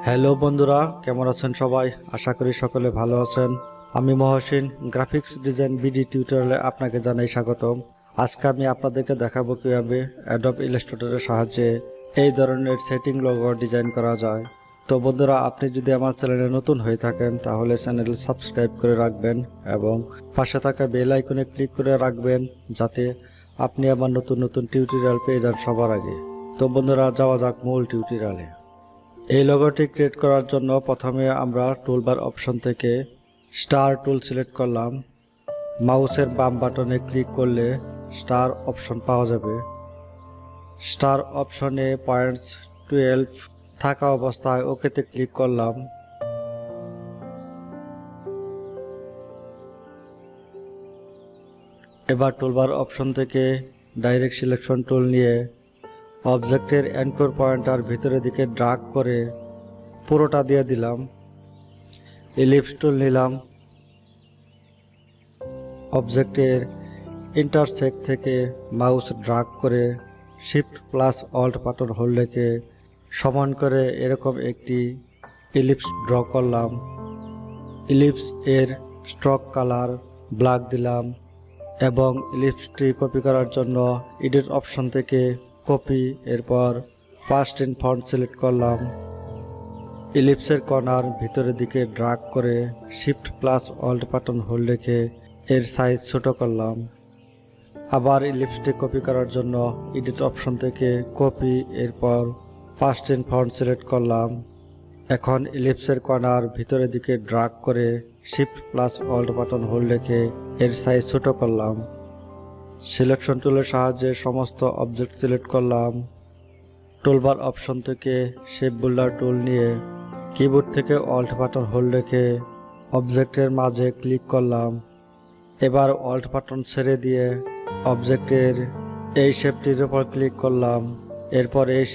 Hello বন্ধুরা, কেমন আছেন সবাই? আশা করি সকলে ভালো আছেন। আমি মহসিন, গ্রাফিক্স ডিজাইন বিডি টিউটোরিয়ালে আপনাকে জানাই স্বাগতম। আজকে আমি আপনাদেরকে দেখাবো কিভাবে অ্যাডোব ইলাস্ট্রেটরের সাহায্যে এই ধরনের সেটিং লোগো ডিজাইন করা যায়। তো বন্ধুরা, আপনি যদি আমার চ্যানেলে নতুন হয়ে থাকেন তাহলে চ্যানেল সাবস্ক্রাইব করে রাখবেন এবং পাশে থাকা বেল আইকনে ক্লিক করে রাখবেন, যাতে আপনি আমার নতুন নতুন টিউটোরিয়াল পেয়ে যান সবার আগে। তো বন্ধুরা, যাওয়া যাক মূল টিউটোরিয়ালে। এই লোগোটি ক্রিয়েট করার জন্য প্রথমে আমরা টুলবার অপশন থেকে স্টার টুল সিলেক্ট করলাম। মাউসের বাম বাটনে ক্লিক করলে স্টার অপশন পাওয়া যাবে। স্টার অপশনে পয়েন্টস 12 থাকা অবস্থায় ওকেতে ক্লিক করলাম। এবার টুলবার অপশন থেকে ডাইরেক্ট সিলেকশন টুল নিয়ে অবজেক্টের অ্যাঙ্কর পয়েন্টার ভিতরের দিকে ড্রাগ করে পুরোটা দিয়ে দিলাম। ইলিপস টুল নিলাম। অবজেক্টের ইন্টারসেক্ট থেকে মাউস ড্রাগ করে shift plus alt button hold রেখে সমান করে এরকম একটি ইলিপস ড্র করলাম। ইলিপস এর স্ট্রোক কালার ব্ল্যাক দিলাম এবং ইলিপসটি কপি করার জন্য এডিট অপশন থেকে কপি, এরপর ফার্স্ট ইন ফন্ট সিলেক্ট করলাম। ইলিপসের কর্নার ভিতরের দিকে ড্রাগ করে shift plus alt button hold রেখে এর সাইজ ছোট করলাম। আবার ইলিপসটি কপি করার জন্য এডিট অপশন থেকে কপি, এরপর ফার্স্ট ইন ফন্ট সিলেক্ট করলাম। এখন ইলিপসের কর্নার ভিতরের দিকে ড্রাগ করে shift plus alt button hold রেখে এর সাইজ ছোট করলাম। সিলেকশন টুলের সাহায্যে সমস্ত অবজেক্ট সিলেক্ট করলাম। টুলবার অপশন থেকে শেপ বিল্ডার টুল নিয়ে কিবোর্ড থেকে অল্ট বাটন হোল্ড রেখে অবজেক্টের মাঝে ক্লিক করলাম। এবার অল্ট বাটন ছেড়ে দিয়ে অবজেক্টের এই শেপটির উপর ক্লিক করলাম। এরপর এই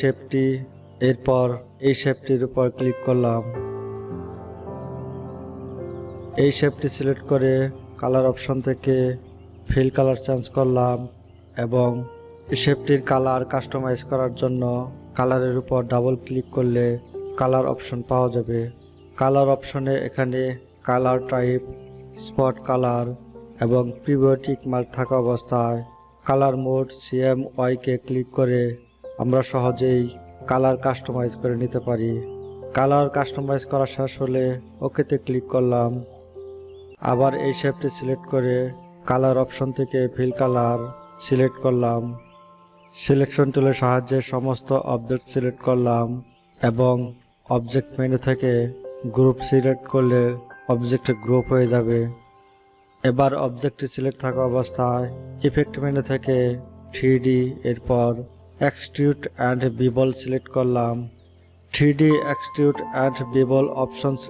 শেপটির উপর ক্লিক করলাম। এই শেপটি সিলেক্ট করে কালার অপশন থেকে ফিল কালার চেঞ্জ করলাম এবং শেপটির কালার কাস্টমাইজ করার জন্য কালারের উপর ডাবল ক্লিক করলে কালার অপশন পাওয়া যাবে। কালার অপশনে এখানে কালার টাইপ, স্পট কালার এবং প্রিভিউ মার্ক থাকা অবস্থায় কালার মোড CMYকে ক্লিক করে আমরা সহজেই কালার কাস্টমাইজ করে নিতে পারি। কালার কাস্টমাইজ করা শেষ হলে ওকেতে ক্লিক করলাম। আবার এই শেপটি সিলেক্ট করে কালার অপশন থেকে ফিল কালার সিলেক্ট করলাম। সিলেকশন টুলের সাহায্যে সমস্ত অবজেক্ট সিলেক্ট করলাম এবং অবজেক্ট মেনু থেকে গ্রুপ সিলেক্ট করলে অবজেক্ট গ্রুপ হয়ে যাবে। এবার অবজেক্টটি সিলেক্ট থাকা অবস্থায় ইফেক্ট মেনু থেকে 3D, এরপর এক্সট্রুড অ্যান্ড বিবল সিলেক্ট করলাম। 3D এক্সট্রুড অ্যান্ড বিবল অপশনস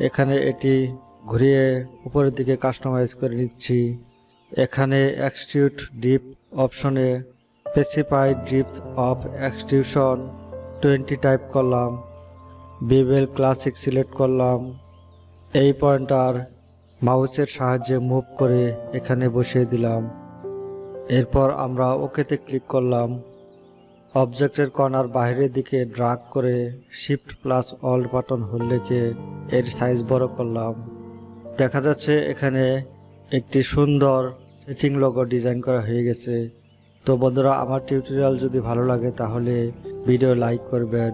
এখানে এটি ঘুরিয়ে উপরের দিকে কাস্টমাইজ করে নিচ্ছি। এখানে এক্সট্রুড ডিপ অপশনে specified depth of extrusion 20 type করলাম। বিবেল ক্লাসিক সিলেক্ট করলাম। এই পয়েন্টার মাউসের সাহায্যে মুভ করে এখানে বসিয়ে দিলাম। এরপর আমরা ওকেতে ক্লিক করলাম। অবজেক্টের কর্নার বাইরের দিকে ড্রাগ করে shift plus alt button hold রেখে এর সাইজ বড় করলাম। দেখা যাচ্ছে এখানে একটি সুন্দর সেটিং লোগো ডিজাইন করা হয়ে গেছে। তো বন্ধুরা, আমার টিউটোরিয়াল যদি ভালো লাগে তাহলে ভিডিও লাইক করবেন।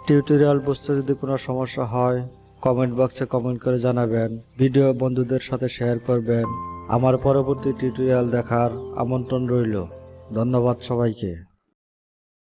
টিউটোরিয়াল বুঝতে যদি কোনো সমস্যা হয় কমেন্ট বক্সে কমেন্ট করে জানাবেন। ভিডিও বন্ধুদের সাথে শেয়ার করবেন। আমার পরবর্তী টিউটোরিয়াল দেখার আমন্ত্রণ রইল। ধন্যবাদ সবাইকে।